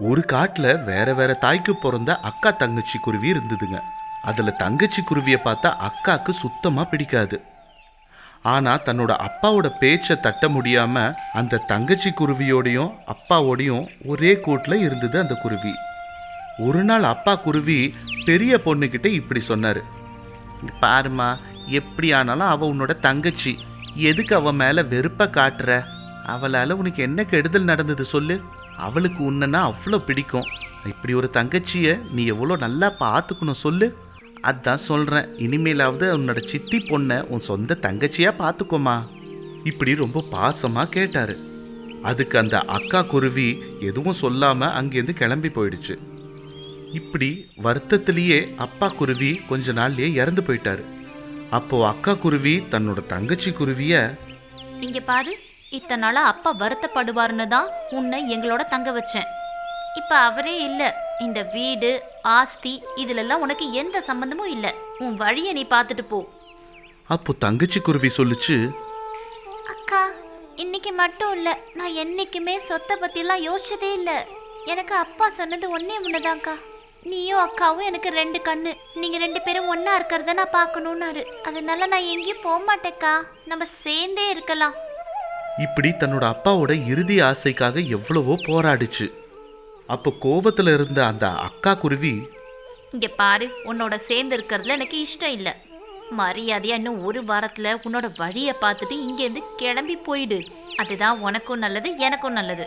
ஒரு காட்டுல வேற வேற தாய்க்கு பிறந்த அக்கா தங்கச்சி குருவி இருந்ததுங்க. அதுல தங்கச்சி குருவியை பார்த்தா அக்காக்கு சுத்தமா பிடிக்காது. ஆனா தன்னோட அப்பாவோட பேச்சை தட்ட முடியாம அந்த தங்கச்சி குருவியோடையும் அப்பாவோடையும் ஒரே கூட்டுல இருந்தது அந்த குருவி. ஒரு நாள் அப்பா குருவி பெரிய பொண்ணுகிட்ட இப்படி சொன்னாரு. பாருமா, எப்படி ஆனாலும் அவ உன்னோட தங்கச்சி, எதுக்கு அவ மேல வெறுப்ப காட்டுற? அவளால உனக்கு என்ன கெடுதல் நடந்தது சொல்லு. அவளுக்கு உன்னன்னா அவ்வளோ பிடிக்கும். இப்படி ஒரு தங்கச்சியை நீ எவ்வளோ நல்லா பார்த்துக்கணும் சொல்லு. அதான் சொல்கிறேன், இனிமேலாவது உன்னோட சித்தி பொண்ணை உன் சொந்த தங்கச்சியாக பார்த்துக்கோமா. இப்படி ரொம்ப பாசமாக கேட்டார். அதுக்கு அந்த அக்கா குருவி எதுவும் சொல்லாமல் அங்கேருந்து கிளம்பி போயிடுச்சு. இப்படி வருத்தத்திலேயே அப்பா குருவி கொஞ்ச நாள்லயே இறந்து போயிட்டாரு. அப்போ அக்கா குருவி தன்னோட தங்கச்சி குருவிய, இங்க பாரு, இத்தனை நாளா அப்பா வருத்தப்படுவாருன்னு தான் உன்னை எங்களோட தங்க வச்சேன். இப்ப அவரே இல்ல. இந்த வீடு ஆஸ்தி இதுலெல்லாம் உனக்கு எந்த சம்பந்தமும் இல்ல. உன் வழியை நீ பார்த்துட்டு போ. அப்போ தங்கச்சி குருவி சொல்லுச்சு, அக்கா, இன்னைக்கு மட்டும் இல்ல, நான் என்னைக்குமே சொத்தை பத்தியெல்லாம் யோசிச்சதே இல்ல. எனக்கு அப்பா சொன்னது ஒன்னே ஒண்ணுதான்க்கா. நீயும் அக்காவும் எனக்கு 2 கண்ணு. நீங்க 2 பேரும் ஒன்னா இருக்கிறத நான் பார்க்கணும்னாரு. அதனால நான் எங்கேயும் போக மாட்டேக்கா. நம்ம சேர்ந்தே இருக்கலாம். இப்படி தன்னோட அப்பாவோட இறுதி ஆசைக்காக எவ்வளவோ போராடிச்சு. அப்போ கோபத்துல இருந்த அந்த அக்கா குருவி, இங்க பாரு, உன்னோட சேர்ந்து இருக்கிறதுல எனக்கு இஷ்டம் இல்ல. மரியாதையா இன்னும் 1 வாரத்துல உன்னோட வழியை பார்த்துட்டு இங்கேருந்து கிளம்பி போயிடு. அதுதான் உனக்கும் நல்லது, எனக்கும் நல்லது.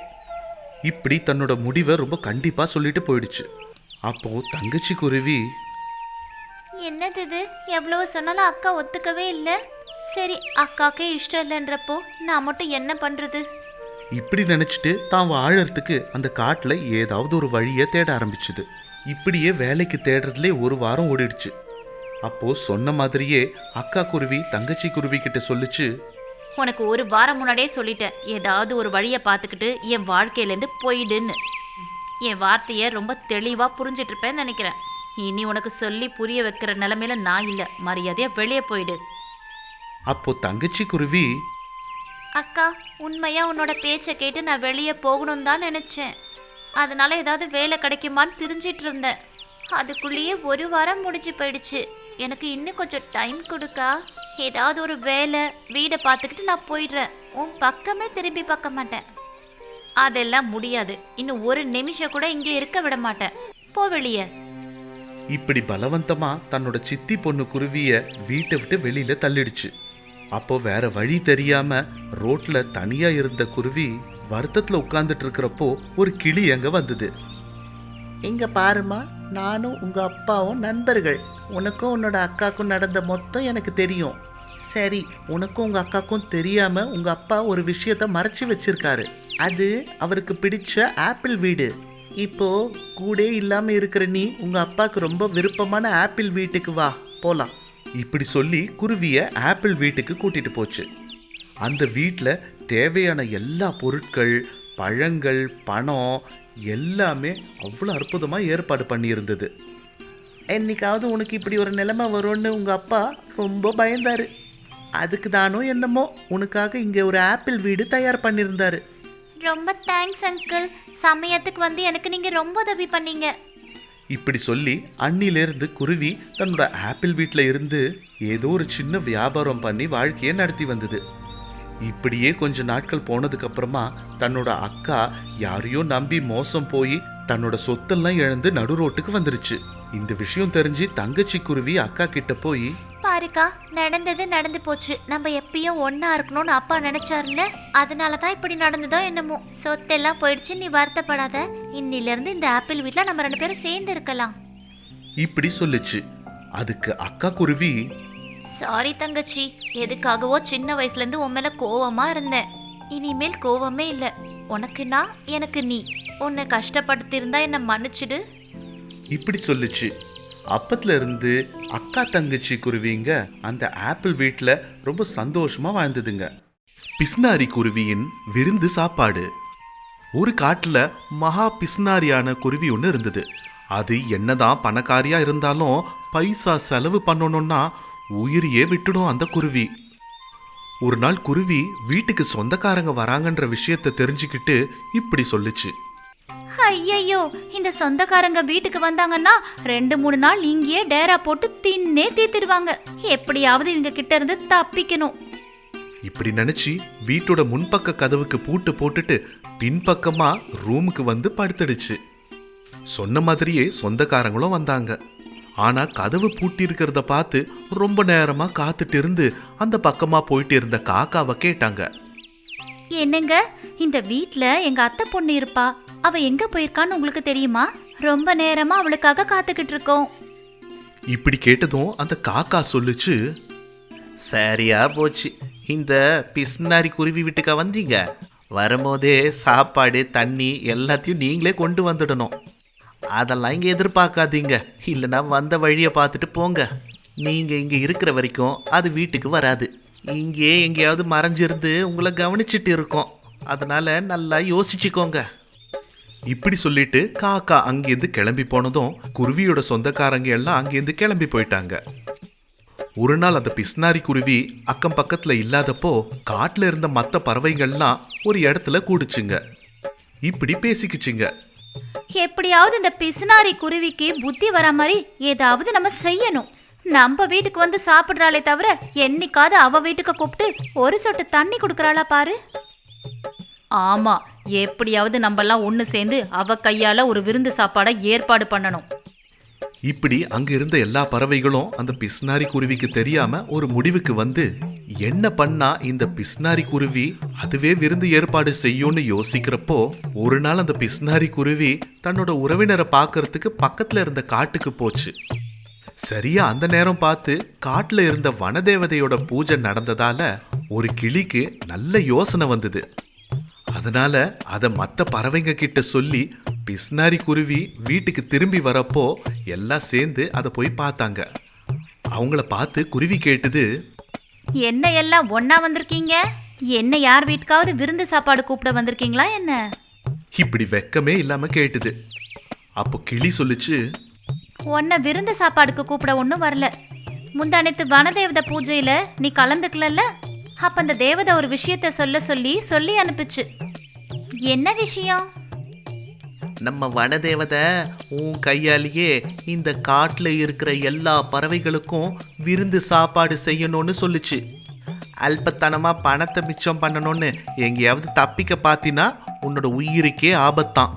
இப்படி தன்னோட முடிவை ரொம்ப கண்டிப்பா சொல்லிட்டு போயிடுச்சு. அப்போ தங்கச்சி குருவி, என்னது இது, எவ்வளவு சொன்னாலும் அக்கா ஒத்துக்கவே இல்லை. சரி, அக்காக்கே இஷ்டம் இல்லைன்றப்போ நான் மட்டும் என்ன பண்றது? இப்படி நினைச்சிட்டு தான் வாழறதுக்கு அந்த காட்டுல ஏதாவது ஒரு வழியை தேட ஆரம்பிச்சுது. இப்படியே வேலைக்கு தேடுறதுலே 1 வாரம் ஓடிடுச்சு. அப்போ சொன்ன மாதிரியே அக்கா குருவி தங்கச்சி குருவி கிட்ட சொல்லுச்சு, உனக்கு 1 வாரம் முன்னாடியே சொல்லிட்டேன், ஏதாவது ஒரு வழியை பார்த்துக்கிட்டு என் வாழ்க்கையிலேருந்து போயிடுன்னு. என் வார்த்தையை ரொம்ப தெளிவாக புரிஞ்சிட்டு இருப்பேன்னு நினைக்கிறேன். இனி உனக்கு சொல்லி புரிய வைக்கிற நிலைமையில நான் இல்லை. மரியாதையா வெளியே போயிடு. அப்போ தங்கச்சி குருவி, அக்கா, உண்மையா உன்னோட பேச்சை கேட்டு நான் வெளியே போகணும் தான் நினைச்சேன். அதனால ஏதாவது வேலை கிடைக்குமான்னு தெரிஞ்சிட்டு இருந்தேன். அதுக்குள்ளேயே 1 வாரம் முடிஞ்சு போயிடுச்சு. எனக்கு இன்னும் கொஞ்சம் டைம் கொடுக்கா. ஏதாவது ஒரு வேலை வீடை பார்த்துக்கிட்டு நான் போயிடுறேன். உன் பக்கமே திரும்பி பார்க்க மாட்டேன். அதெல்லாம் முடியாது. இன்னும் 1 நிமிஷம் கூட இங்கே இருக்க விட மாட்டேன். போ வெளியே. இப்படி பலவந்தமா தன்னோட சித்தி பொண்ணு குருவிய வீட்டை விட்டு வெளியில தள்ளிடுச்சு. அப்போ வேற வழி தெரியாம ரோட்ல தனியா இருந்த குருவி வருத்தத்துல உட்கார்ந்துட்டு இருக்கிறப்போ ஒரு கிளி அங்க வந்தது. இங்க பாருமா, நானும் உங்க அப்பாவும் நண்பர்கள். உனக்கும் உன்னோட அக்காக்கும் நடந்த மொத்தம் எனக்கு தெரியும். சரி, உனக்கும் உங்க அக்காக்கும் தெரியாம உங்க அப்பா ஒரு விஷயத்த மறைச்சு வச்சிருக்காரு. அது அவருக்கு பிடிச்ச ஆப்பிள் வீடு. இப்போ கூட இல்லாம இருக்கிற நீ உங்க அப்பாவுக்கு ரொம்ப விருப்பமான ஆப்பிள் வீட்டுக்கு வா, போலாம். இப்படி சொல்லி குருவிய ஆப்பிள் வீட்டுக்கு கூட்டிட்டு போச்சு. அந்த வீட்டில் தேவையான எல்லா பொருட்கள், பழங்கள், பணம் எல்லாமே அவ்வளோ அற்புதமாக ஏற்பாடு பண்ணியிருந்தது. என்னைக்காவது உனக்கு இப்படி ஒரு நிலைமை வரும்னு உங்க அப்பா ரொம்ப பயந்தாரு. அதுக்கு தானோ என்னமோ உனக்காக இங்க ஒரு ஆப்பிள் வீடு தயார் பண்ணியிருந்தாரு. ரொம்ப தேங்க்ஸ் அங்கிள். சமயத்துக்கு வந்து எனக்கு நீங்க ரொம்ப உதவி பண்ணீங்க. இப்படி சொல்லி அன்னிலிருந்து குருவி தன்னோட ஆப்பிள் வீட்டில் இருந்து ஏதோ ஒரு சின்ன வியாபாரம் பண்ணி வாழ்க்கையை நடத்தி வந்தது. இப்படியே கொஞ்ச நாட்கள் போனதுக்கு அப்புறமா தன்னோட அக்கா யாரையோ நம்பி மோசம் போய் தன்னோட சொத்தெல்லாம் இழந்து நடு ரோட்டுக்கு வந்துருச்சு. இந்த விஷயம் தெரிஞ்சு தங்கச்சி குருவி அக்கா கிட்ட போய், பாருக்கா, நடந்தது நடந்து போச்சு. நம்ம எப்பயும் ஒன்னா இருக்கணும்னு அப்பா நினைச்சாருல்ல, அதனாலதான் இப்படி நடந்ததோ என்னமோ. சொத்தெல்லாம் போயிடுச்சு, நீ வருத்தப்படாத. இன்னில இருந்து இந்த ஆப்பிள் வீட்ல நம்ம 2 பேரும் சேர்ந்து இருக்கலாம். இப்படி சொல்லுச்சு. அதுக்கு அக்கா குருவி, சாரி தங்கச்சி, எதுக்காகவோ சின்ன வயசுல இருந்து உன் மேல கோவமா இருந்தேன். இனிமேல் கோவமே இல்ல. உனக்கு நான், எனக்கு நீ. உன்னை கஷ்டப்படுத்திருந்தா என்ன மன்னிச்சிடு. இப்படி சொல்லுச்சு. அப்பத்துல இருந்து அக்கா தங்கச்சி குருவிங்க அந்த ஆப்பிள் வீட்டில் ரொம்ப சந்தோஷமா வாழ்ந்ததுங்க. பிஸ்னாரி குருவியின் விருந்து சாப்பாடு. ஒரு காட்டுல மகா பிஸ்னாரியான குருவி ஒன்று இருந்தது. அது என்னதான் பணக்காரியா இருந்தாலும் பைசா செலவு பண்ணணும்னா உயிரையே விட்டுடும் அந்த குருவி. ஒரு நாள் குருவி வீட்டுக்கு சொந்தக்காரங்க வராங்கன்ற விஷயத்தை தெரிஞ்சுக்கிட்டு இப்படி சொல்லுச்சு. ஐயையோ, இந்த சொந்தக்காரங்க வீட்டுக்கு வந்தாங்கன்னா 2-3 நாள் இங்கேயே டேரா போட்டு தின்னே தீத்துடுவாங்க. எப்படியாவது இவங்க கிட்ட இருந்து தப்பிக்கணும். இப்படி நினைச்சு வீட்டோட முன்பக்க கதவுக்கு பூட்டு போட்டுட்டு பின்பக்கமா ரூமுக்கு வந்து படுத்துடுச்சு. சொன்ன மாதிரியே சொந்தக்காரங்களும் வந்தாங்க. ஆனா கதவு பூட்டி இருக்கிறத பார்த்து ரொம்ப நேரமா காத்துட்டு இருந்து அந்த பக்கமா போயிட்டு இருந்த காக்காவை கேட்டாங்க. என்னங்க, இந்த வீட்ல எங்க அத்தை பொண்ணு இருப்பா, அவ எங்க போயிருக்கான்னு உங்களுக்கு தெரியுமா? ரொம்ப நேரமா அவளுக்காக காத்துக்கிட்டு இருக்கோம். இப்படி கேட்டதும் அந்த காக்கா சொல்லுச்சு, சரியா போச்சு, இந்த பிஸ்னாரி குருவி வீட்டுக்கா வந்தீங்க? வரும்போதே சாப்பாடு தண்ணி எல்லாத்தையும் நீங்களே கொண்டு வந்துடணும். அதெல்லாம் இங்கே எதிர்பார்க்காதீங்க, இல்லைன்னா வந்த வழியை பார்த்துட்டு போங்க. நீங்கள் இங்கே இருக்கிற வரைக்கும் அது வீட்டுக்கு வராது. இங்கே எங்கேயாவது மறைஞ்சிருந்து உங்களை கவனிச்சிட்டு இருக்கோம். அதனால நல்லா யோசிச்சுக்கோங்க. இப்படி சொல்லிட்டு காக்கா அங்கேருந்து கிளம்பி போனதும் குருவியோட சொந்தக்காரங்க எல்லாம் அங்கேருந்து கிளம்பி போயிட்டாங்க. ஒரு நாள் அந்த பிஸ்னாரி குருவி அக்கம் பக்கத்துல இல்லாதப்போ காட்டுல இருந்த மற்ற பறவைகள்லாம் ஒரு இடத்துல கூடுச்சுங்க. இப்படி பேசிக்கிச்சுங்க. எப்படியாவது இந்த பிசுனாரி குருவிக்கு புத்தி வர மாதிரி ஏதாவது நம்ம செய்யணும். நம்ம வீட்டுக்கு வந்து சாப்பிடுறாளே தவிர என்னைக்காவது அவ வீட்டுக்கு கூப்பிட்டு ஒரு சொட்டு தண்ணி கொடுக்கறாளா பாரு. ஆமா, எப்படியாவது நம்மெல்லாம் ஒன்று சேர்ந்து அவ கையால ஒரு விருந்து சாப்பாடை ஏற்பாடு பண்ணணும். இப்படி அங்க இருந்த எல்லா பறவைகளும் அந்த பிஸ்னாரி குருவிக்கு தெரியாம ஒரு முடிவுக்கு வந்து என்ன பண்ணா இந்த பிஸ்னாரி குருவி அதுவே விருந்து ஏற்பாடு செய்யும்னு யோசிக்கிறப்போ ஒரு நாள் அந்த பிஸ்னாரி குருவி தன்னோட உறவினரை பார்க்கறதுக்கு பக்கத்துல இருந்த காட்டுக்கு போச்சு. சரியா அந்த நேரம் பார்த்து காட்டுல இருந்த வனதேவதையோட பூஜை நடந்ததால ஒரு கிளிக்கு நல்ல யோசனை வந்தது. அதனால அதை மற்ற பறவைங்க கிட்ட சொல்லி பிஸ்னாரி குருவி வீட்டுக்கு திரும்பி வரப்போ எல்லாம் சேர்ந்து அதை போய் பார்த்தாங்க. அவங்கள பார்த்து குருவி கேட்டுது, என்ன எல்லாம் ஒன்னா வந்திருக்கீங்க? என்ன யார் வீட்டுக்காவது விருந்து சாப்பாடு கூப்பிட வந்திருக்கீங்களா என்ன? இப்படி வெக்கமே இல்லாம கேட்டுது. அப்போ கிளி சொல்லுச்சு, உன்னை விருந்து சாப்பாடுக்கு கூப்பிட ஒன்றும் வரல. முந்தானத்து வனதேவதை பூஜையில நீ கலந்துக்கலல்ல, அப்ப அந்த தேவதை ஒரு விஷயத்த சொல்லி அனுப்பிச்சு. என்ன விஷயம்? நம்ம வனதேவதை உன் கையாலேயே இந்த காட்டில் இருக்கிற எல்லா பறவைகளுக்கும் விருந்து சாப்பாடு செய்யணும்னு சொல்லுச்சு. அல்பத்தனமாக பணத்தை மிச்சம் பண்ணணும்னு எங்கேயாவது தப்பிக்க பார்த்தினா உன்னோட உயிருக்கே ஆபத்தான்.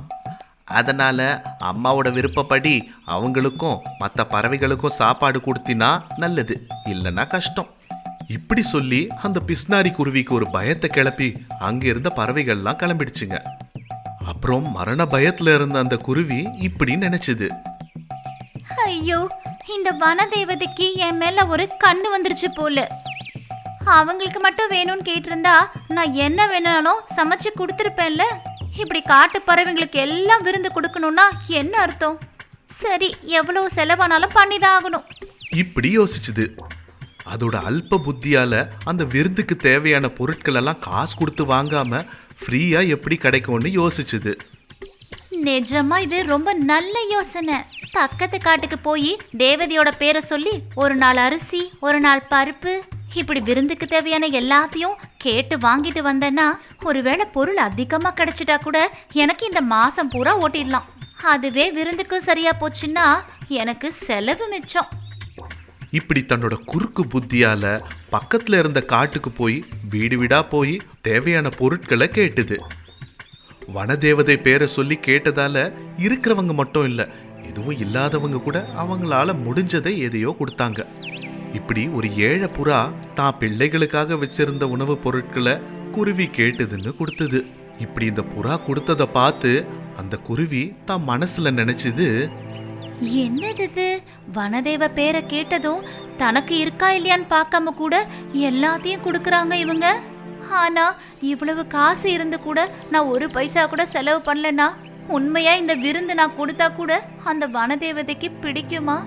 அதனால் அம்மாவோட விருப்பப்படி அவங்களுக்கும் மற்ற பறவைகளுக்கும் சாப்பாடு கொடுத்தினா நல்லது, இல்லைன்னா கஷ்டம். இப்படி சொல்லி அந்த பிஸ்னாரி குருவிக்கு ஒரு பயத்தை கிளப்பி அங்க இருந்த பறவைகள்லாம் கிளம்பிடுச்சுங்க. அப்புறம் மரண பயத்துல இருந்த அந்த குருவி இப்படி நினைச்சுது, ஐயோ, இந்த வனதேவதைக்கு என் மேல ஒரு கண்ணு வந்துருச்சு போல. அவங்களுக்கு மட்டும் வேணும்னு கேட்டிருந்தா நான் என்ன வேணாலும் சமைச்சு கொடுத்துருப்பேன்ல. இப்படி காட்டு பறவைங்களுக்கு எல்லாம் விருந்து கொடுக்கணும்னா என்ன அர்த்தம்? சரி, எவ்வளவு செலவானாலும் பண்ணிதான் ஆகணும். இப்படி யோசிச்சுது. அதோட அல்ப புத்தியால அந்த விருந்துக்கு தேவையான பொருட்கள் எல்லாம் காசு கொடுத்து வாங்காம ஃப்ரீயா எப்படி கிடைக்கும்னு யோசிச்சுது. நிஜமா இது ரொம்ப நல்ல யோசனை. பக்கத்து காட்டுக்கு போய் தேவதையோட பேரை சொல்லி ஒரு நாள் அரிசி, ஒரு நாள் பருப்பு, இப்படி விருந்துக்கு தேவையான எல்லாத்தையும் கேட்டு வாங்கிட்டு வந்தேன்னா ஒருவேளை பொருள் அதிகமா கிடைச்சிட்டா கூட எனக்கு இந்த மாசம் பூரா ஓட்டிடலாம். அதுவே விருந்துக்கு சரியா போச்சுன்னா எனக்கு செலவு மிச்சம். இப்படி தன்னோட குறுக்கு புத்தியால பக்கத்துல இருந்த காட்டுக்கு போய் வீடு வீடா போய் தேவையான பொருட்களை கேட்டுது. வனதேவதை பேரை சொல்லி கேட்டதால இருக்கிறவங்க மட்டும் இல்ல, எதுவும் இல்லாதவங்க கூட அவங்களால முடிஞ்சதை எதையோ கொடுத்தாங்க. இப்படி ஒரு ஏழை புறா தான் பிள்ளைகளுக்காக வச்சிருந்த உணவுப் பொருட்களை குருவி கேட்டதுன்னு கொடுத்தது. இப்படி இந்த புறா கொடுத்ததை பார்த்து அந்த குருவி தான் மனசுல நினைச்சது, என்னது வனதேவ பேரை கேட்டதும் தனக்கு இருக்கா இல்லையான்னு பார்க்காம கூட எல்லாத்தையும் கொடுக்கறாங்க இவங்க. ஆனா இவ்வளவு காசு இருந்து கூட நான் ஒரு பைசா கூட செலவு பண்ணலனா உண்மையா இந்த விருந்து நான் கொடுத்தா கூட அந்த வனதேவதைக்கு பிடிக்குமா?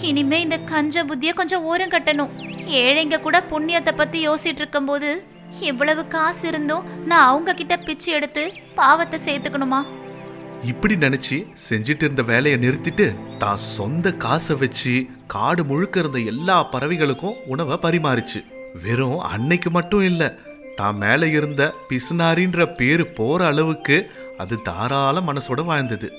இனிமே இந்த கஞ்ச புத்திய கொஞ்சம் ஓரம் கட்டணும். ஏழைங்க கூட புண்ணியத்தை பத்தி யோசிச்சுட்டு இருக்கும் போது இவ்வளவு காசு இருந்தும் நான் அவங்க கிட்ட பிச்சு எடுத்து பாவத்தை சேர்த்துக்கணுமா? இப்படி நினைச்சு செஞ்சிட்டு இருந்த வேலையை நிறுத்திட்டு தான் சொந்த காசை வச்சு காடு முழுக்க இருந்த எல்லா பறவைகளுக்கும் உணவை பரிமாறிச்சு. வெறும் அன்னைக்கு மட்டும் இல்ல, தான் மேல இருந்த பிசுனாரின்ற பேரு போற அளவுக்கு அது தாராள மனசோட வாழ்ந்தது.